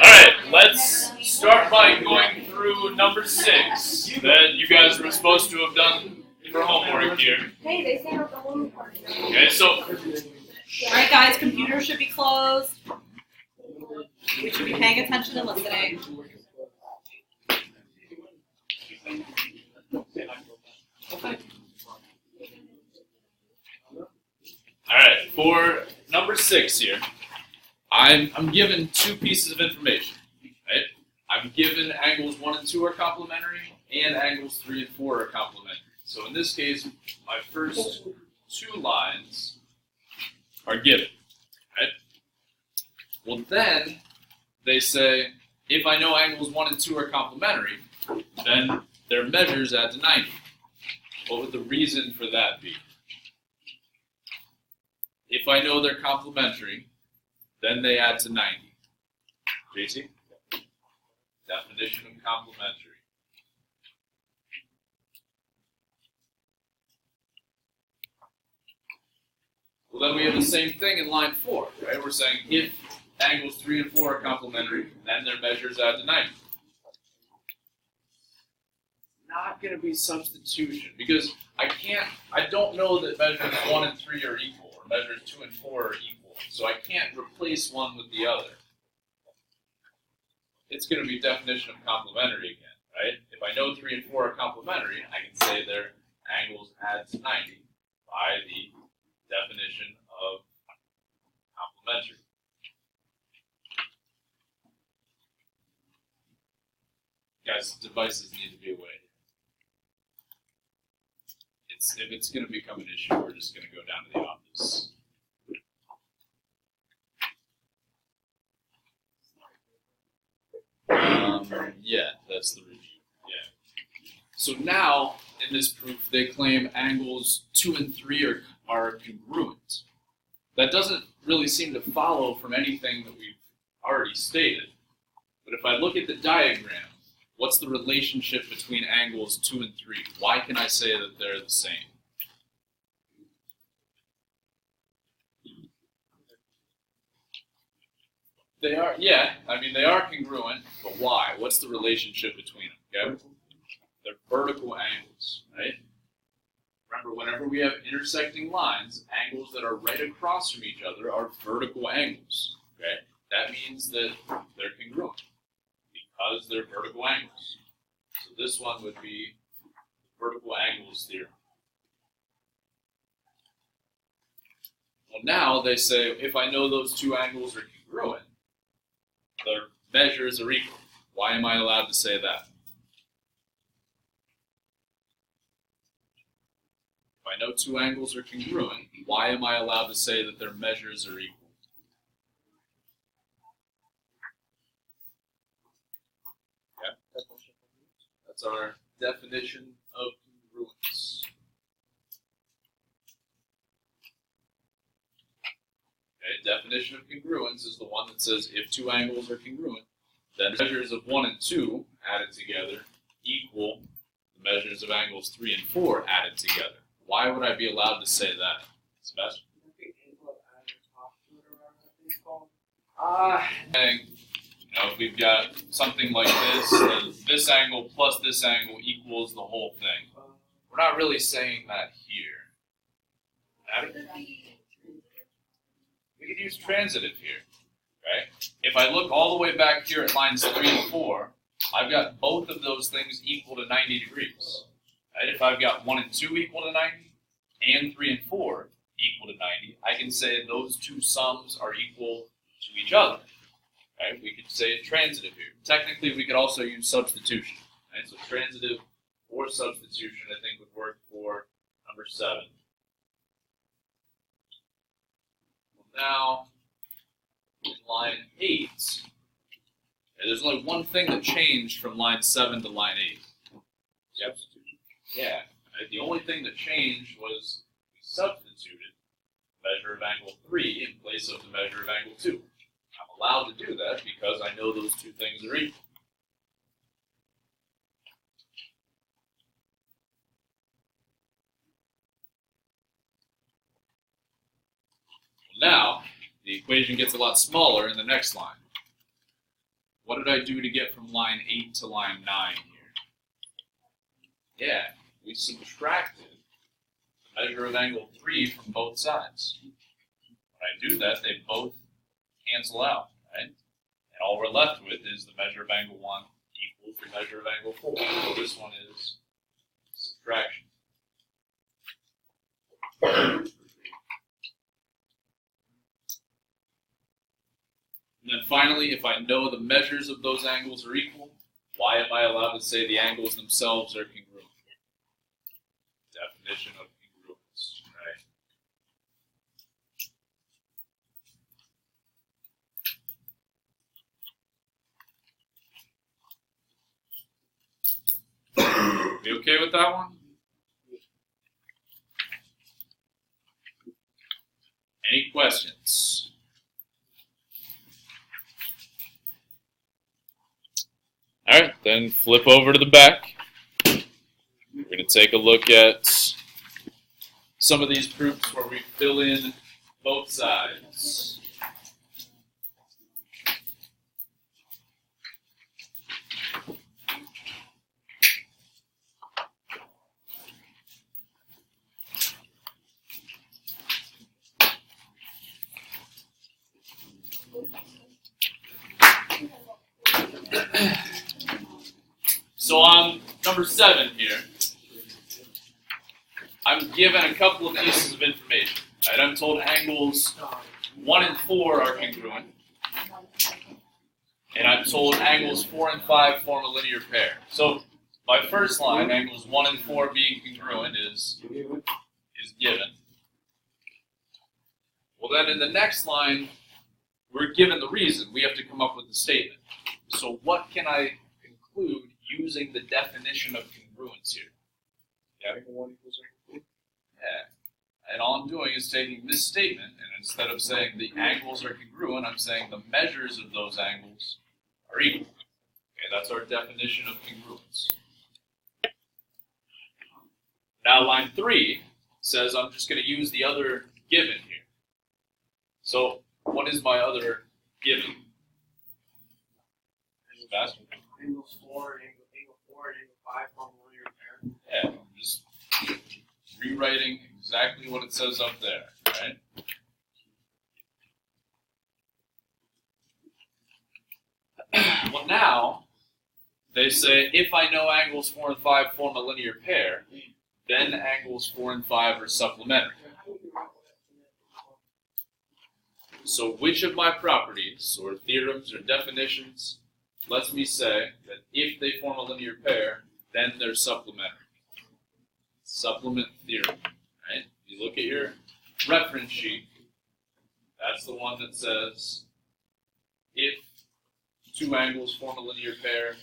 Alright, let's start by going through number 6 that you guys were supposed to have done for homework here. Hey, they say about the home part. Okay, so Alright guys, computers should be closed. We should be paying attention and listening. alright, for number 6 here, I'm given 2 pieces of information. Right? I'm given angles 1 and 2 are complementary, and angles 3 and 4 are complementary. So in this case, my first 2 lines are given. Right? Well then, they say, if I know angles 1 and 2 are complementary, then their measures add to 90. What would the reason for that be? If I know they're complementary, then they add to 90. JC? Definition of complementary. Well, then we have the same thing in line 4, right? We're saying if angles 3 and 4 are complementary, then their measures add to 90. Not going to be substitution, because I don't know that measures 1 and 3 are equal, or measures 2 and 4 are equal, so I can't replace one with the other. It's going to be definition of complementary again, right? If I know 3 and 4 are complementary, I can say their angles add to 90 by the definition of complementary. Guys, devices need to be away. If it's going to become an issue, we're just going to go down to the office. Yeah, that's the review. Yeah. So now, in this proof, they claim angles 2 and 3 are congruent. That doesn't really seem to follow from anything that we've already stated. But if I look at the diagram, what's the relationship between angles 2 and 3? Why can I say that they're the same? They are, yeah, I mean, they are congruent, but why? What's the relationship between them? Okay? They're vertical angles, right? Remember, whenever we have intersecting lines, angles that are right across from each other are vertical angles, okay? That means that they're congruent because they're vertical angles. So this one would be vertical angles theorem. Well, now they say if I know those 2 angles are congruent, their measures are equal. Why am I allowed to say that? If I know 2 angles are congruent, why am I allowed to say that their measures are equal? Yeah. That's our definition of congruence. Okay, definition of congruence is the one that says if 2 angles are congruent, then measures of 1 and 2 added together equal the measures of angles 3 and 4 added together. Why would I be allowed to say that, Sebastian? If we've got something like this, then this angle plus this angle equals the whole thing. We're not really saying that here. We could use transitive here, right? If I look all the way back here at lines 3 and 4, I've got both of those things equal to 90 degrees. Right? If I've got 1 and 2 equal to 90, and 3 and 4 equal to 90, I can say those 2 sums are equal to each other. Right? We could say it transitive here. Technically, we could also use substitution. Right? So transitive or substitution, I think, would work for number 7. Well, now, in line 8, there's only one thing that changed from line 7 to line 8. Substitution. Yeah. Right? The only thing that changed was we substituted the measure of angle 3 in place of the measure of angle 2. I'm allowed to do that because I know those 2 things are equal. Now, the equation gets a lot smaller in the next line. What did I do to get from line 8 to line 9 here? Yeah, we subtracted the measure of angle 3 from both sides. When I do that, they both cancel out, right? And all we're left with is the measure of angle 1 equals the measure of angle 4. So this one is subtraction. And then finally, if I know the measures of those angles are equal, why am I allowed to say the angles themselves are congruent? Definition of congruence, right? We okay with that one? Any questions? All right, then flip over to the back. We're going to take a look at some of these proofs where we fill in both sides. So on number 7 here, I'm given a couple of pieces of information. Right? I'm told angles 1 and 4 are congruent, and I'm told angles 4 and 5 form a linear pair. So my first line, angles 1 and 4 being congruent, is given. Well, then in the next line, we're given the reason. We have to come up with the statement. So what can I conclude using the definition of congruence here? Yeah. And all I'm doing is taking this statement, and instead of saying the angles are congruent, I'm saying the measures of those angles are equal. Okay, that's our definition of congruence. Now line 3 says I'm just going to use the other given here. So what is my other given? Angles 4 and angle 4 and angle 5 form a linear pair. Yeah, I'm just rewriting exactly what it says up there, right? Well, now they say if I know angles 4 and 5 form a linear pair, then angles 4 and 5 are supplementary. So which of my properties, or theorems, or definitions lets me say that if they form a linear pair, then they're supplementary? Supplement theorem, right? You look at your reference sheet, that's the one that says if two angles form a linear pair,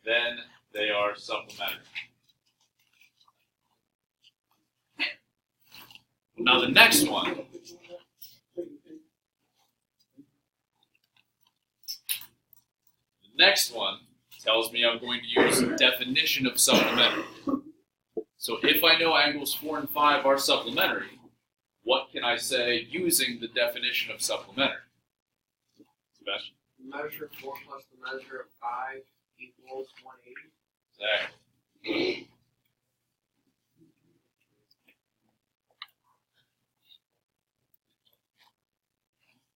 then they are supplementary. Now the next one, tells me I'm going to use the definition of supplementary. So if I know angles 4 and 5 are supplementary, what can I say using the definition of supplementary? Sebastian? The measure of 4 plus the measure of 5 equals 180. Exactly.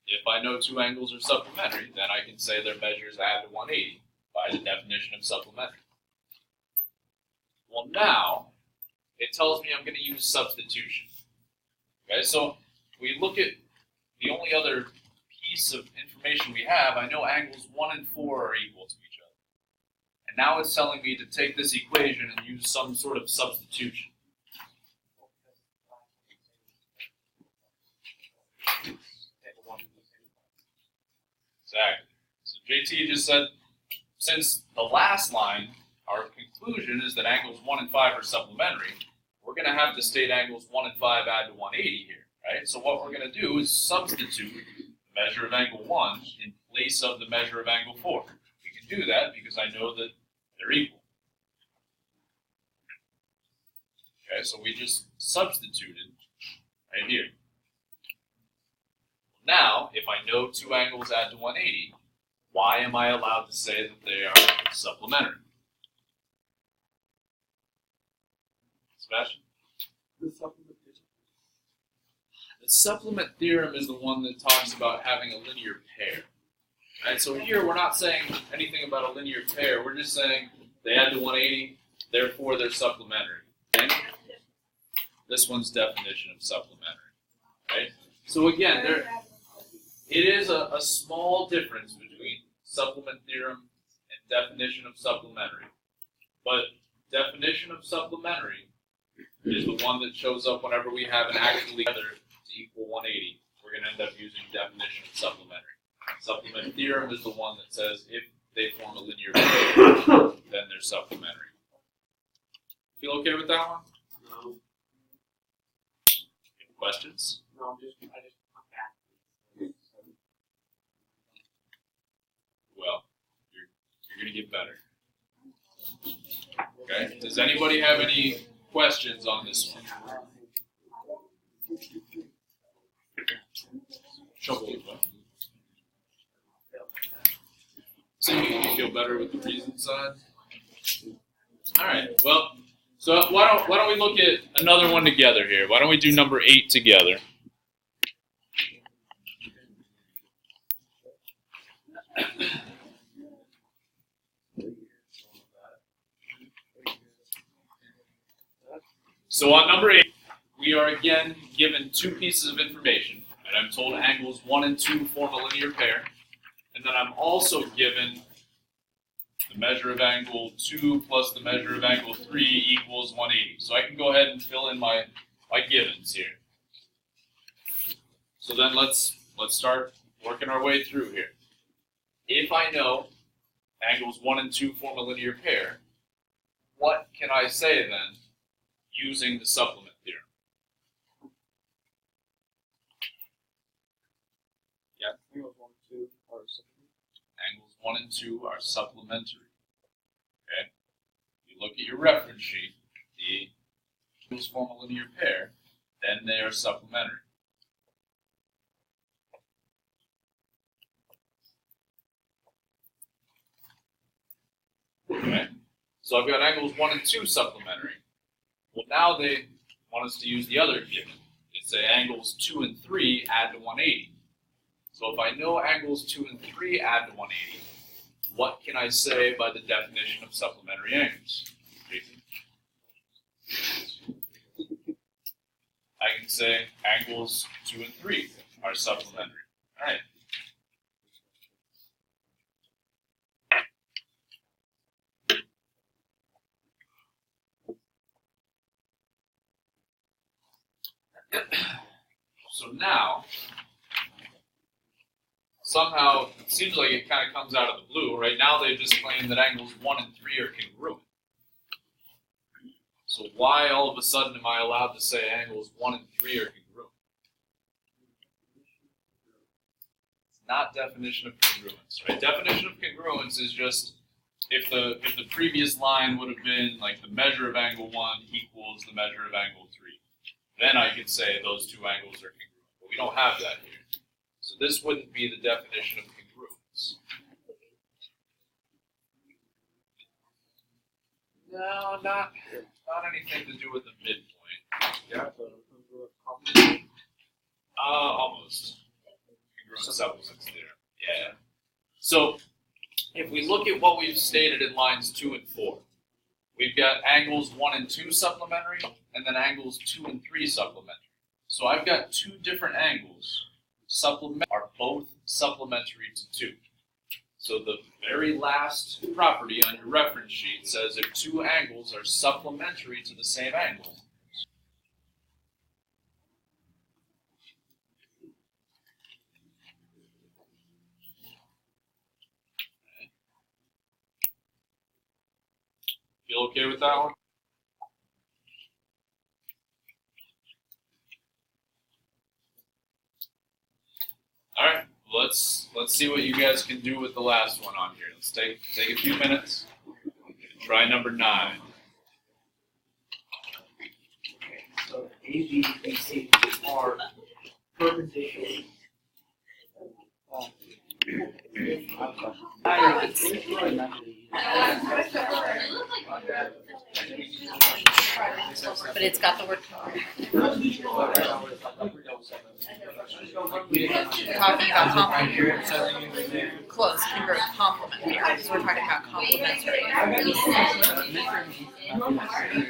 If I know two angles are supplementary, then I can say their measures add to 180 by the definition of supplementary. Well, now it tells me I'm going to use substitution. Okay, so we look at the only other piece of information we have. I know angles 1 and 4 are equal to each other. And now it's telling me to take this equation and use some sort of substitution. Exactly. So JT just said, since the last line, our conclusion is that angles 1 and 5 are supplementary, we're going to have to state angles 1 and 5 add to 180 here, right? So what we're going to do is substitute the measure of angle 1 in place of the measure of angle 4. We can do that because I know that they're equal. Okay, so we just substituted right here. Now, if I know two angles add to 180, why am I allowed to say that they are supplementary? Sebastian? The supplement is The supplement theorem is the one that talks about having a linear pair. Right? So here we're not saying anything about a linear pair. We're just saying they add to 180, therefore they're supplementary. Okay? This one's definition of supplementary. Right? So again, it is a small difference between supplement theorem and definition of supplementary. But definition of supplementary is the one that shows up whenever we have an actually together to equal 180. We're going to end up using definition of supplementary. Supplement theorem is the one that says if they form a linear pair, then they're supplementary. Feel okay with that one? no, Any questions? no. I just come back. Well, you're going to get better. Okay. Does anybody have any questions on this one? Trouble with what? So you feel better with the reason side? All right. Well, so why don't we look at another one together here? Why don't we do number 8 together? So on number 8, we are again given two pieces of information, and I'm told angles 1 and 2 form a linear pair. And then I'm also given the measure of angle 2 plus the measure of angle 3 equals 180. So I can go ahead and fill in my givens here. So then let's start working our way through here. If I know angles 1 and 2 form a linear pair, what can I say then using the supplement theorem? Angles 1 and 2 are supplementary. Angles 1 and 2 are supplementary. Okay? If you look at your reference sheet, the angles form a linear pair, then they are supplementary. Okay? So I've got angles 1 and 2 supplementary. Well, now they want us to use the other given. They say angles 2 and 3 add to 180. So if I know angles 2 and 3 add to 180, what can I say by the definition of supplementary angles? Jason? I can say angles 2 and 3 are supplementary. All right. So now, somehow, it seems like it kind of comes out of the blue. Right now, they just claim that angles 1 and 3 are congruent. So why all of a sudden am I allowed to say angles 1 and 3 are congruent? It's not definition of congruence, right? Definition of congruence is just if the previous line would have been like the measure of angle 1 equals the measure of angle 3. Then I could say those two angles are congruent. But we don't have that here. So this wouldn't be the definition of congruence. No, not anything to do with the midpoint. Yeah, so congruent complement. Almost. Congruent supplements there. Yeah. So if we look at what we've stated in lines 2 and 4, we've got angles 1 and 2 supplementary, and then angles 2 and 3 supplementary. So I've got two different angles. Are both supplementary to 2. So the very last property on your reference sheet says if two angles are supplementary to the same angle, feel okay with that one? All right, let's see what you guys can do with the last one on here. Let's take a few minutes. Try number 9. Okay, so A, B, and C are perpendicular. But it's got the word. We're talking about complementary. Close, convert, complement here. Because we're talking about complementary.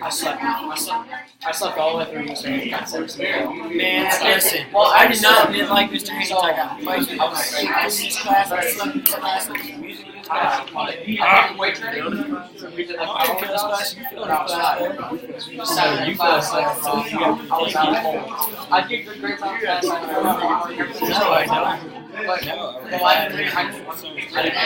I slept all the way through Mr. Haynes' concepts. Man, listen. Well, I did not like Mr. Haynes. I got fights with him. I was in this class. I slept in this class. I was in music in this class. Weight training? We did like I feel this class. You feel this class. So you feel like I was out cold. I give good grades on class. No, I know. But No, the life of me, I didn't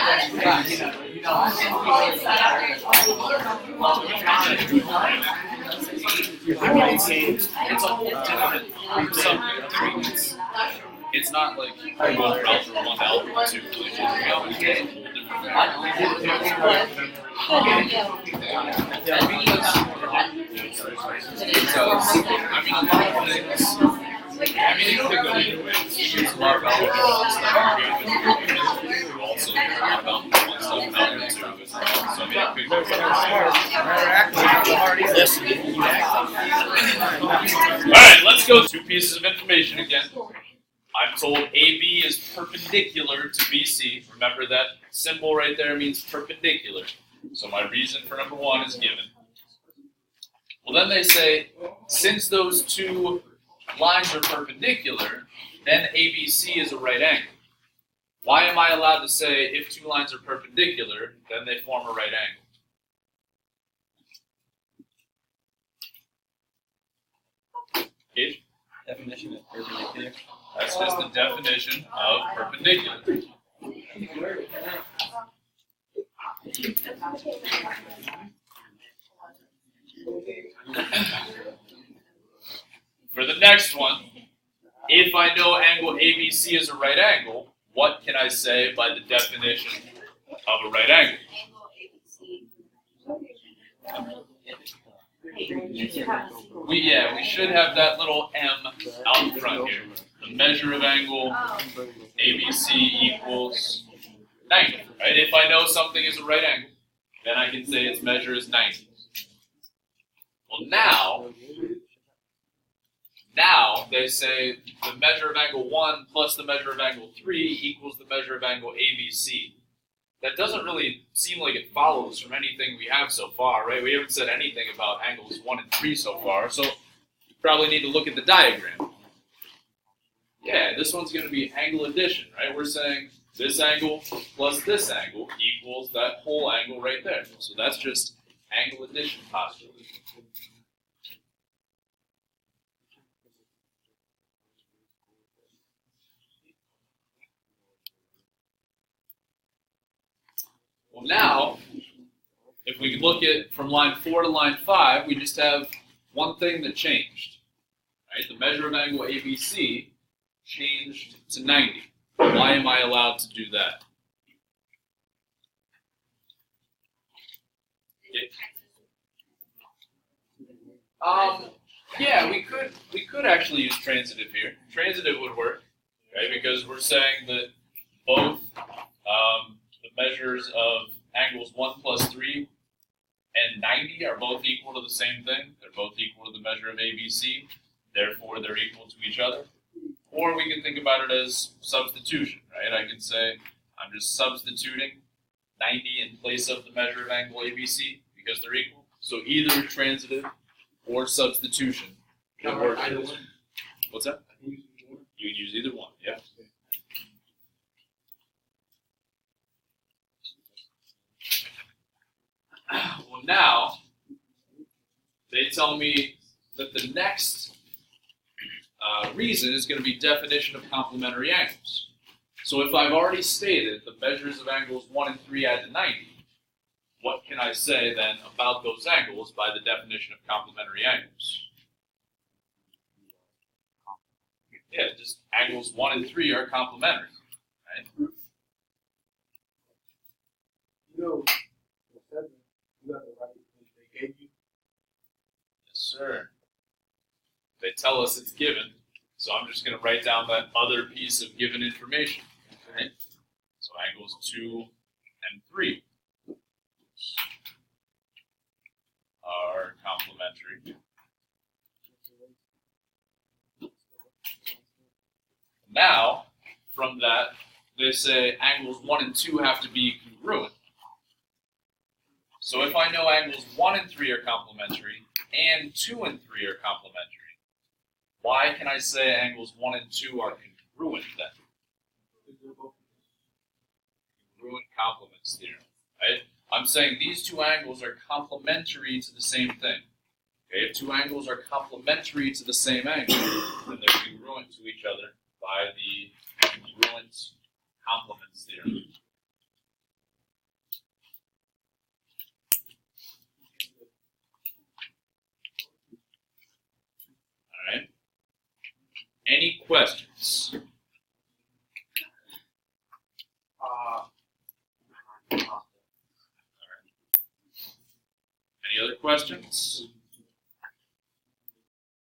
It's a whole different subject. It's not like one for algebra 1 to algebra 2. It could go either way. It's a lot of algebra stuff. Also, a lot of algebra 1 stuff and algebra 2. So it could go Alright, let's go. 2 pieces of information again. I'm told AB is perpendicular to BC. Remember that symbol right there means perpendicular. So my reason for number 1 is given. Well, then they say, since those 2 lines are perpendicular, then ABC is a right angle. Why am I allowed to say if 2 lines are perpendicular, then they form a right angle? Gage? Definition of perpendicular. That's just the definition of perpendicular. For the next one, if I know angle ABC is a right angle, what can I say by the definition of a right angle? We should have that little M out in front here. The measure of angle ABC equals 90, right? If I know something is a right angle, then I can say its measure is 90. Well, now they say the measure of angle 1 plus the measure of angle 3 equals the measure of angle ABC. That doesn't really seem like it follows from anything we have so far, right? We haven't said anything about angles 1 and 3 so far, so you probably need to look at the diagram. Yeah, this one's going to be angle addition, right? We're saying this angle plus this angle equals that whole angle right there. So that's just angle addition postulate. Well, now, if we look at from line 4 to line 5, we just have one thing that changed. Right? The measure of angle ABC changed to 90. Why am I allowed to do that? Yeah, we could actually use transitive here. Transitive would work, right? Because we're saying that both the measures of angles 1 plus 3 and 90 are both equal to the same thing. They're both equal to the measure of ABC. Therefore, they're equal to each other. Or we can think about it as substitution, right? I can say I'm just substituting 90 in place of the measure of angle ABC because they're equal. So either transitive or substitution can work. What's that? You can use either one, yeah. Well, now they tell me that the next reason is going to be definition of complementary angles. So if I've already stated the measures of angles 1 and 3 add to 90, what can I say then about those angles by the definition of complementary angles? Yeah, just angles 1 and 3 are complementary, right? You know, you got the right they gave you. Yes, sir. They tell us it's given, so I'm just going to write down that other piece of given information. Right? So angles 2 and 3. are complementary. Now, from that, they say angles 1 and 2 have to be congruent. So if I know angles 1 and 3 are complementary, and 2 and 3 are complementary, why can I say angles 1 and 2 are congruent then? Congruent complements theorem, right? I'm saying these two angles are complementary to the same thing. Okay, if two angles are complementary to the same angle, then they're congruent to each other by the congruent complements theorem. All right. Any questions? Any other questions?